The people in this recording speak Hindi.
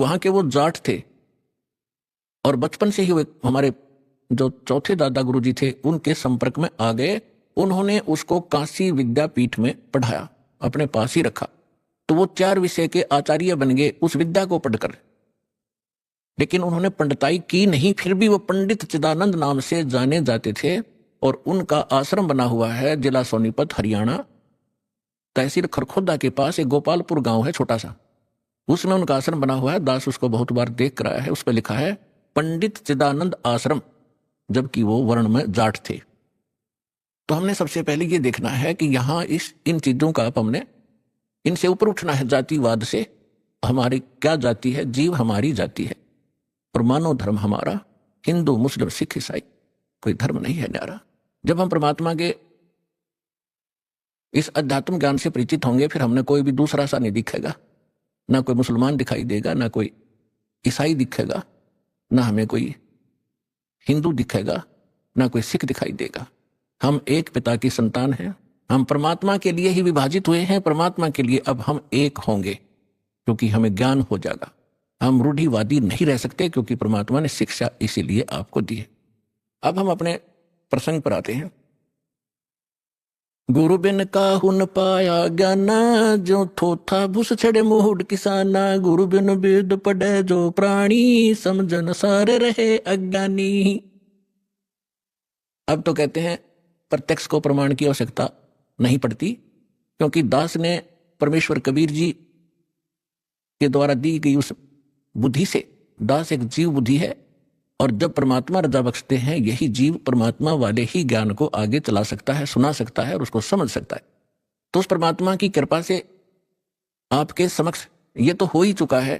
वहां के वो जाट थे और बचपन से ही वे हमारे जो चौथे दादा गुरुजी थे उनके संपर्क में आ गए। उन्होंने उसको काशी विद्यापीठ में पढ़ाया, अपने पास ही रखा, तो वो 4 विषय के आचार्य बन गए उस विद्या को पढ़कर। लेकिन उन्होंने पंडिताई की नहीं, फिर भी वो पंडित चिदानंद नाम से जाने जाते थे। और उनका आश्रम बना हुआ है जिला सोनीपत हरियाणा, तहसील खरखोदा के पास एक गोपालपुर गांव है छोटा सा, उसमें उनका आश्रम बना हुआ है। दास उसको बहुत बार देख कर आया है, उस पर लिखा है पंडित चिदानंद आश्रम, जबकि वो वर्ण में जाट थे। तो हमने सबसे पहले ये देखना है कि यहाँ इन चीजों का हमने इनसे ऊपर उठना है, जातिवाद से। हमारी क्या जाति है? जीव हमारी जाति है, और मानव धर्म हमारा हिंदू मुस्लिम सिख ईसाई कोई धर्म नहीं है न्यारा। जब हम परमात्मा के इस अध्यात्म ज्ञान से परिचित होंगे, फिर हमने कोई भी दूसरा सा नहीं दिखेगा, ना कोई मुसलमान दिखाई देगा, ना कोई ईसाई दिखेगा, ना हमें कोई हिंदू दिखेगा, ना कोई सिख दिखाई देगा। हम एक पिता की संतान हैं, हम परमात्मा के लिए ही विभाजित हुए हैं, परमात्मा के लिए अब हम एक होंगे, क्योंकि हमें ज्ञान हो जाएगा। हम रूढ़िवादी नहीं रह सकते, क्योंकि परमात्मा ने शिक्षा इसीलिए आपको दी है। अब हम अपने प्रसंग पर आते हैं। गुरु बिन काहू न पाया ज्ञाना, जो थोथा भूस छड़े मूड किसाना। गुरु बिन वेद पढ़े जो प्राणी, समझन सारे रहे अज्ञानी। अब तो कहते हैं प्रत्यक्ष को प्रमाण की आवश्यकता नहीं पड़ती, क्योंकि दास ने परमेश्वर कबीर जी के द्वारा दी गई उस बुद्धि से, दास एक जीव बुद्धि है, और जब परमात्मा रजा बख्शते हैं, यही जीव परमात्मा वाले ही ज्ञान को आगे चला सकता है, सुना सकता है और उसको समझ सकता है। तो उस परमात्मा की कृपा से आपके समक्ष ये तो हो ही चुका है